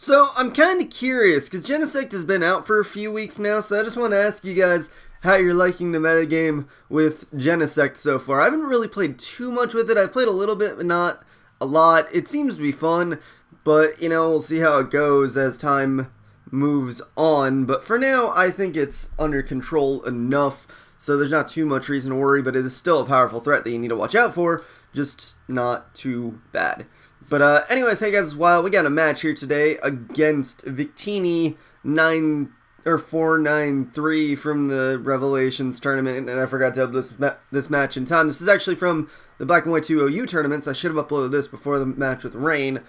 So I'm kind of curious because Genesect has been out for a few weeks now, so I just want to ask you guys how you're liking the metagame with Genesect so far. I haven't really played too much with it. I've played a little bit, but not a lot. It seems to be fun, but we'll see how it goes as time moves on. But for now, I think it's under control enough, so there's not too much reason to worry, but it is still a powerful threat that you need to watch out for, just not too bad. But anyways, hey guys, we got a match here today against victini493 from the Revelations tournament, and I forgot to upload this match in time. This is actually from the Black and White 2 OU tournament, so I should have uploaded this before the match with Rain,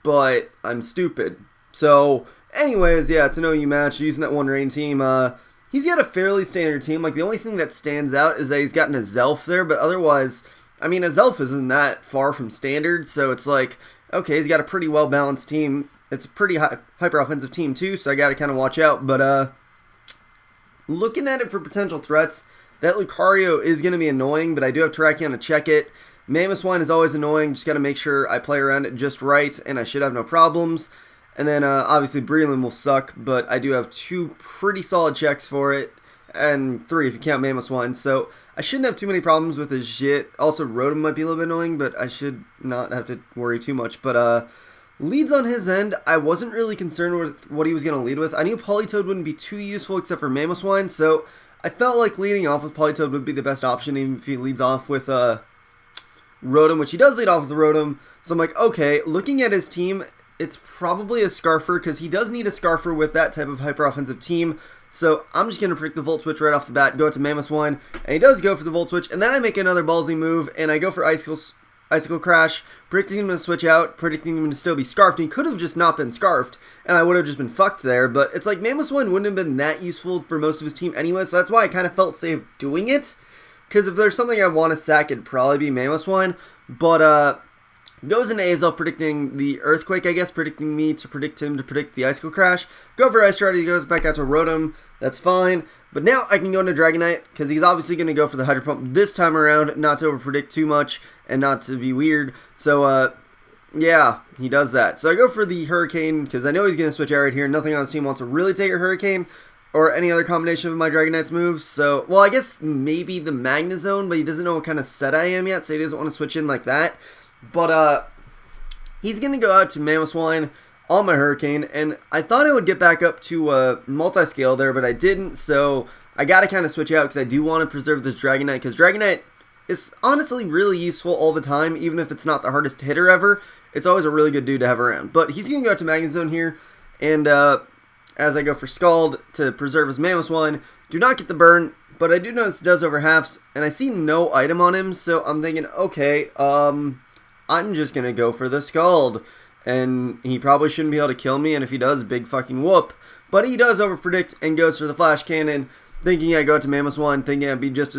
but I'm stupid. So, anyways, yeah, it's an OU match using that one Rain team. He's got a fairly standard team. Like, the only thing that stands out is that he's gotten a Zelf there, but otherwise, I mean, a Zelf isn't that far from standard, so it's like, okay, he's got a pretty well-balanced team. It's a pretty hyper-offensive team, too, so I gotta kind of watch out. But, looking at it for potential threats, that Lucario is going to be annoying, but I do have Terrakion to check it. Mamoswine is always annoying, just gotta make sure I play around it just right, and I should have no problems. And then, obviously, Breland will suck, but I do have 2 pretty solid checks for it, and 3 if you count Mamoswine, so I shouldn't have too many problems with his shit. Also, Rotom might be a little bit annoying, but I should not have to worry too much. But, leads on his end, I wasn't really concerned with what he was going to lead with. I knew Politoed wouldn't be too useful except for Mamoswine, so I felt like leading off with Politoed would be the best option, even if he leads off with, Rotom, which he does lead off with Rotom. So I'm like, okay, looking at his team, it's probably a Scarfer, because he does need a Scarfer with that type of hyper-offensive team. So I'm just going to predict the Volt Switch right off the bat, go out to Mamoswine, and he does go for the Volt Switch, and then I make another ballsy move, and I go for Icicle Crash, predicting him to switch out, predicting him to still be Scarfed. He could have just not been Scarfed, and I would have just been fucked there, but it's like Mamoswine wouldn't have been that useful for most of his team anyway, so that's why I kind of felt safe doing it, because if there's something I want to sack, it'd probably be Mamoswine, but goes into Azelf predicting the Earthquake, I guess, predicting me to predict him to predict the Icicle Crash. Go for Ice Shard, he goes back out to Rotom, that's fine. But now I can go into Dragonite, because he's obviously going to go for the Hydro Pump this time around, not to overpredict too much, and not to be weird. So, yeah, he does that. So I go for the Hurricane, because I know he's going to switch out right here. Nothing on his team wants to really take a Hurricane, or any other combination of my Dragonite's moves. So, well, I guess maybe the Magnezone, but he doesn't know what kind of set I am yet, so he doesn't want to switch in like that. But, he's going to go out to Mamoswine on my Hurricane, and I thought I would get back up to multi-scale there, but I didn't, so I got to kind of switch out because I do want to preserve this Dragonite, because Dragonite is honestly really useful all the time, even if it's not the hardest hitter ever. It's always a really good dude to have around. But he's going to go out to Magnezone here, and as I go for Scald to preserve his Mamoswine, do not get the burn, but I do notice it does over halves, and I see no item on him, so I'm thinking, okay, I'm just going to go for the Scald. And he probably shouldn't be able to kill me, and if he does, big fucking whoop. But he does overpredict and goes for the Flash Cannon, thinking I go to Mamoswine, thinking I'd be just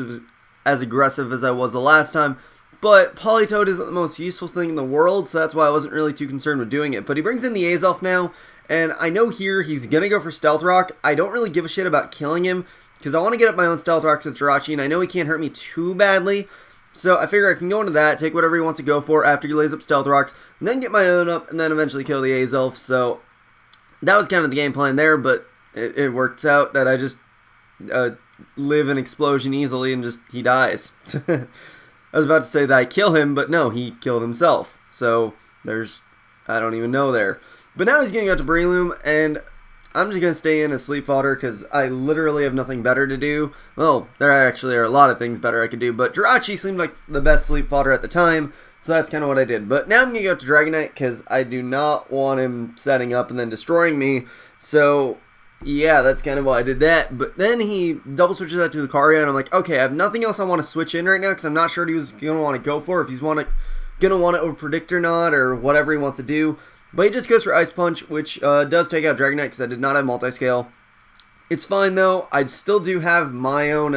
as aggressive as I was the last time. But Politoed isn't the most useful thing in the world, so that's why I wasn't really too concerned with doing it. But he brings in the Azelf now, and I know here he's going to go for Stealth Rock. I don't really give a shit about killing him, because I want to get up my own Stealth Rocks with Jirachi, and I know he can't hurt me too badly. So I figure I can go into that, take whatever he wants to go for after he lays up Stealth Rocks, and then get my own up, and then eventually kill the Azelf. So that was kind of the game plan there, but it works out that I just live an explosion easily and just he dies. I was about to say that I kill him, but no, he killed himself. So there's, I don't even know there. But now he's going to go to Breloom, and I'm just going to stay in as Sleep Fodder because I literally have nothing better to do. Well, there actually are a lot of things better I could do, but Jirachi seemed like the best Sleep Fodder at the time, so that's kind of what I did. But now I'm going to go to Dragonite because I do not want him setting up and then destroying me. So, yeah, that's kind of why I did that. But then he double switches out to Lucario, and I'm like, okay, I have nothing else I want to switch in right now because I'm not sure what he was going to want to go for, if he's going to want to overpredict or not, or whatever he wants to do. But he just goes for Ice Punch, which does take out Dragonite because I did not have multi-scale. It's fine though. I still do have my own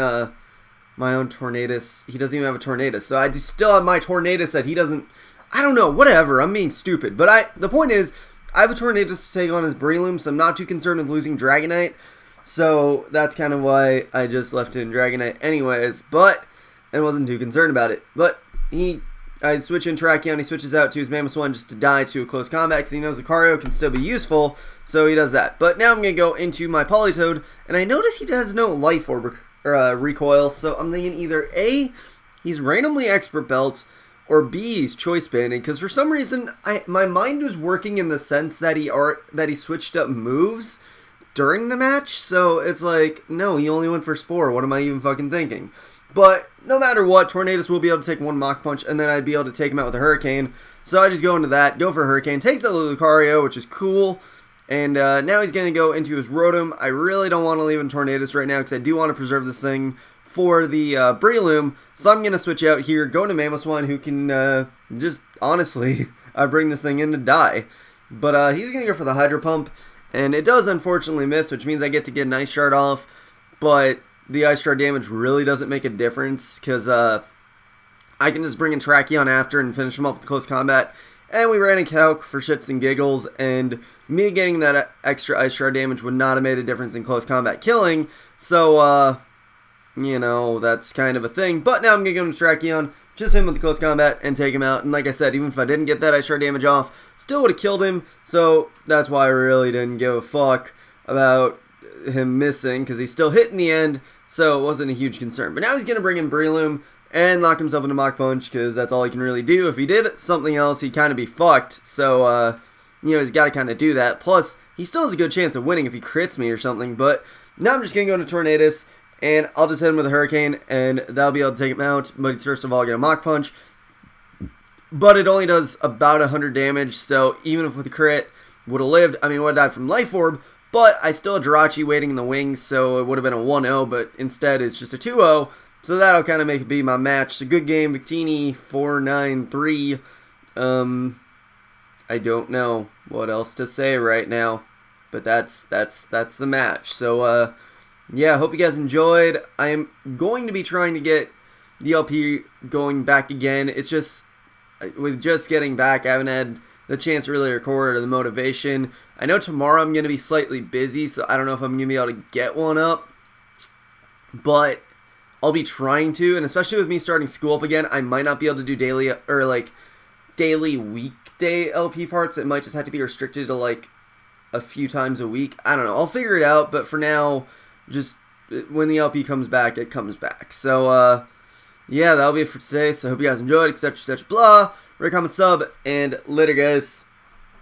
Tornadus. He doesn't even have a Tornadus, so I still have my Tornadus that he doesn't. I don't know. Whatever. I'm being stupid, but the point is, I have a Tornadus to take on his Breloom, so I'm not too concerned with losing Dragonite. So that's kind of why I just left it in Dragonite, anyways. But I wasn't too concerned about it. But he I switch in Tracheon, he switches out to his Mammoth 1 just to die to a close combat because he knows Lucario can still be useful, so he does that. But now I'm going to go into my Politoed, and I notice he has no Life Orb recoil, so I'm thinking either A, he's randomly Expert Belt, or B, he's Choice Banding, because for some reason, my mind was working in the sense that he switched up moves during the match, so it's like, no, he only went for Spore, what am I even fucking thinking? But no matter what, Tornadus will be able to take one Mach Punch, and then I'd be able to take him out with a Hurricane. So I just go into that, go for a Hurricane, takes out the Lucario, which is cool. And now he's going to go into his Rotom. I really don't want to leave in Tornadus right now, because I do want to preserve this thing for the Breloom. So I'm going to switch out here, go to Mammoth 1, who can just, honestly, bring this thing in to die. But he's going to go for the Hydro Pump, and it does unfortunately miss, which means I get to get an Ice Shard off. But the Ice Shard damage really doesn't make a difference, because I can just bring in Tracheon after and finish him off with close combat. And we ran a Calc for shits and giggles, and me getting that extra Ice Shard damage would not have made a difference in close combat killing. So, you know, that's kind of a thing. But now I'm going to go to Tracheon, just hit him with the close combat, and take him out. And like I said, even if I didn't get that Ice Shard damage off, still would have killed him. So that's why I really didn't give a fuck about him missing, because he still hit in the end, so it wasn't a huge concern. But now he's going to bring in Breloom and lock himself into Mach Punch, because that's all he can really do. If he did something else, he'd kind of be fucked, so, you know, he's got to kind of do that. Plus, he still has a good chance of winning if he crits me or something, but now I'm just going to go into Tornadus, and I'll just hit him with a Hurricane, and that'll be able to take him out. But he's first of all going to Mach Punch, but it only does about 100 damage, so even if with a crit, would have lived. I mean, would have died from Life Orb, but I still had Jirachi waiting in the wings, so it would have been a 1-0, but instead it's just a 2-0, so that'll kind of make it be my match. So good game, victini493. I don't know what else to say right now, but that's the match. So, yeah, I hope you guys enjoyed. I am going to be trying to get the LP going back again. It's just, with just getting back, I haven't had the chance to really record or the motivation. I know tomorrow I'm going to be slightly busy, so I don't know if I'm going to be able to get one up, but I'll be trying to, and especially with me starting school up again, I might not be able to do daily, or like, daily weekday LP parts. It might just have to be restricted to like a few times a week. I don't know. I'll figure it out, but for now, just when the LP comes back, it comes back. So, yeah, that'll be it for today, so I hope you guys enjoyed, etc., etc., blah. Rate, comment, sub, and later, guys.